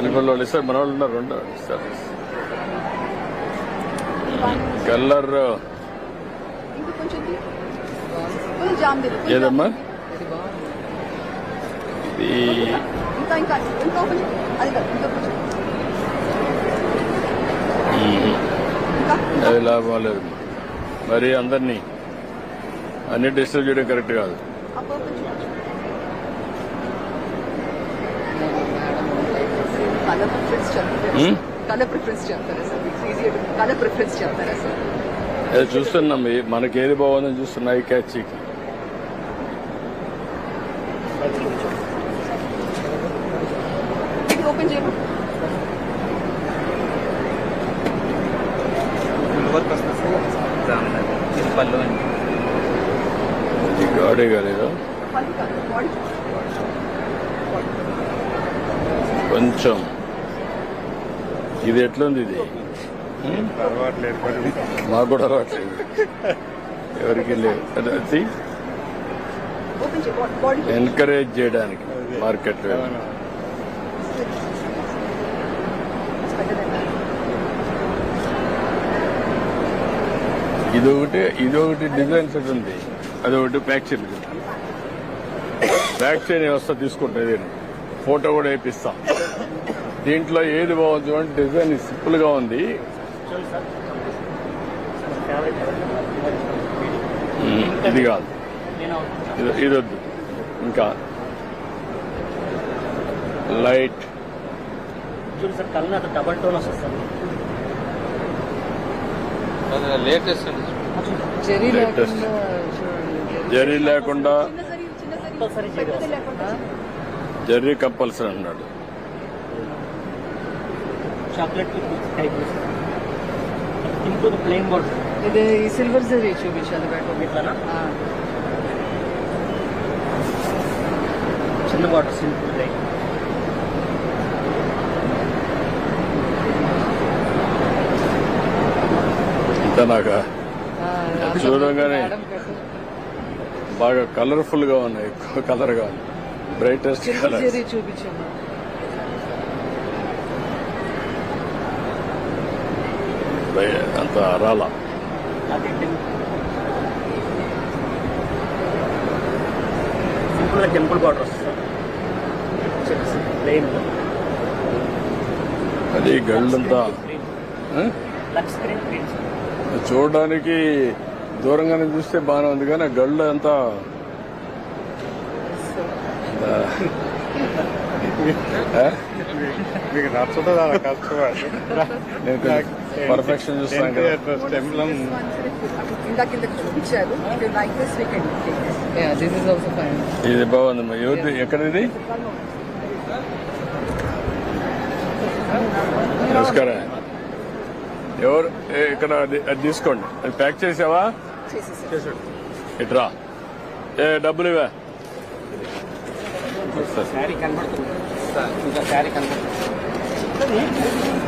నల్గొండ వాళ్ళు ఇస్తారు, మన వాళ్ళు ఉన్నారు, రెండు ఇస్తారు. కలర్ ఏదమ్మా ఇది? అది లాభం లేదు మరి, అందరినీ అన్ని డిస్టర్బ్ చేయడం కరెక్ట్ కాదు. అది చూస్తున్నాం, మనకి ఏది బాగుందని చూస్తున్నా. ఈ క్యాచ్ ఓపెన్ చేయము. గాడే కాలేదా కొంచెం? ఇది ఎట్లుంది? ఇది మాకు కూడా అలవాట్లేదు, ఎవరికి లేదు. అది ఎన్కరేజ్ చేయడానికి మార్కెట్. ఇదొకటి డిజైన్ సెట్ ఉంది, అదొకటి ప్యాక్ చైన్. ప్యాక్ చైన్ వ్యవస్థ తీసుకుంటుంది, ఫోటో కూడా వేపిస్తాం. దీంట్లో ఏది బాగుంది అంటే డిజైన్ సింపుల్ గా ఉంది. ఇది కాదు, ఇది వద్దు. ఇంకా లైట్ డబల్ టోన్ వస్తుంది, లేటెస్ట్ జరీ లేకుండా. జరీ కంపల్సరీ అన్నాడు. చాక్లెట్ ఇంకో ప్లెయిన్ బోర్డ్. ఇది సిల్వర్ జరీ చూపించాలి ఇట్లానా? చిన్న బాటిల్ సింపుల్ లైట్. ఇంత నాకు చూడగానే బాగా కలర్ఫుల్ గా ఉన్నాయి, ఎక్కువ కలర్ గా ఉంది, బ్రైటెస్ట్ కలర్. చూపించాము. అంత రాలా. సింపుల్ గా టెంపుల్ బార్డర్ వస్తుంది, ప్లెయిన్. అది గల్డ్ అంతా చూడడానికి దూరంగానే చూస్తే బాగానే ఉంది, కానీ గళ్ళు అంతా మీకు నచ్చుతుందా కష్టపడి పర్ఫెక్షన్ చూస్తాను కదా. ఇది బాగుందమ్మా. ఎవరిది? ఎక్కడిది? నమస్కారం. ఎవరు ఇక్కడ? అది తీసుకోండి. అది ప్యాక్ చేసావా? ఇట్రా. డబ్బులు ఇవా?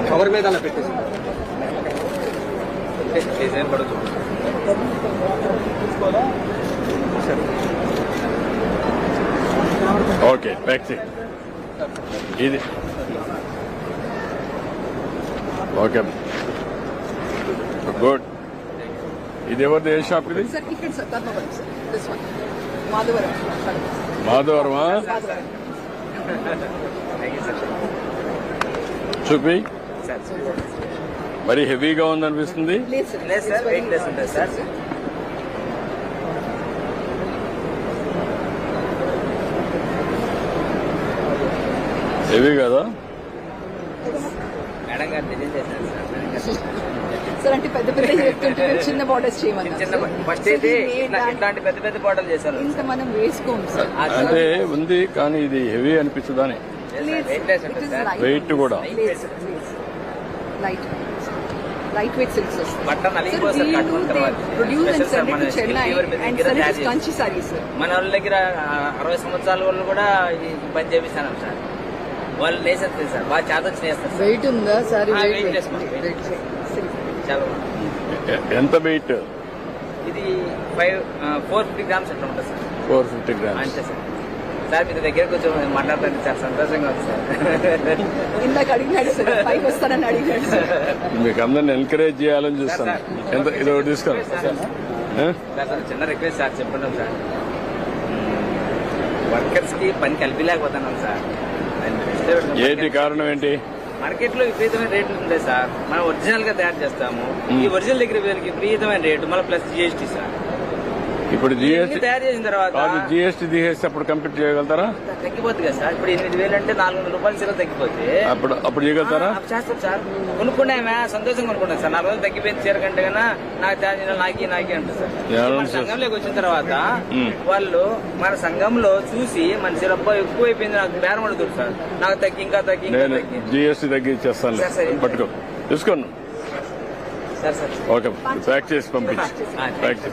కవర్ మీద అలా పెట్టేసి డిజైన్ పడుతుంది. ఓకే, ప్యాక్ చేయి. ఇది ఓకే, గుడ్. ఇది ఎవరిది? ఏ షాప్ ఇది? మాధవరమా? చూపి. మరి హెవీగా ఉందనిపిస్తుంది. హెవీ కదా? సార్ అంటే పెద్ద పెద్ద చెప్తుంటే చిన్న బార్డర్స్ చేయమని ఇట్లాంటి పెద్ద పెద్ద బాటలు చేశారు. ఇంకా మనం వేసుకోము సార్. అంటే ఉంది, కానీ ఇది హెవీ అనిపించదని. వెయిట్ కూడా light weight silks Kanchi saris. మన వాళ్ళ దగ్గర 60 సంవత్సరాల వాళ్ళు కూడా పని చేపిస్తాను సార్. వాళ్ళు లేసేస్తారు సార్, బాగా చేతొచ్చి చేస్తారు. వెయిట్ ఉందా సారీ? చాలా ఎంత వెయిట్? ఇది 450 గ్రామ్స్ అట్లా ఉంటుంది సార్. 450 గ్రామ్స్ అంతే సార్. సార్ మీ దగ్గర కొంచెం మాట్లాడుతుంటే చాలా సంతోషంగా ఉంది సార్. ఇందాక అడిగినాడు సార్, పైకి వస్తానని అడిగినాడు సార్. మీకు అందరిని ఎంకరేజ్ చేయాలని చూస్తాను. ఎంత ఇది ఒకటి తీసుకోండి. సార్ చిన్న రిక్వెస్ట్ సార్ చెప్పండి సార్. వర్కర్స్ కి పని కలిపిలేకపోతున్నాం సార్. ఏంటి కారణం ఏంటి? మార్కెట్ లో విపరీతమైన రేట్లు ఉంటాయి సార్. మనం ఒరిజినల్ గా తయారు చేస్తాము. ఈ ఒరిజినల్ దగ్గర వీళ్ళకి విపరీతమైన రేటు, మళ్ళీ ప్లస్ జిఎస్టీ సార్. ఇప్పుడు జిఎస్టీ తయారు చేసిన తర్వాత జిఎస్టీ తీసేస్తే అప్పుడు కంప్లీట్ చేయగలుగుతారా? తగ్గిపోతుంది కదా సార్. ఇప్పుడు 8,000 అంటే 400 రూపాయలు సీర తగ్గిపోతే అప్పుడు చేయగలుగుతారా? చేస్తాం సార్. కొనుక్కున్నామే సంతోషంగా కొనుక్కున్నాం సార్. 4 రోజులు తగ్గిపోయింది చీర కంటే కన్నా నాకు తయారు నాకి అంటారు సార్. మన సంఘంలోకి వచ్చిన తర్వాత వాళ్ళు మన సంఘంలో చూసి మన చీర ఎక్కువ అయిపోయింది, నాకు బేరం అడుగుతారు సార్. నాకు తగ్గి ఇంకా తగ్గి నేను జిఎస్టీ తగ్గించేస్తాను. పట్టుకో తీసుకోండి. సార్ సార్ ఓకే ప్యాక్ చేసి పంపించి. Thank you.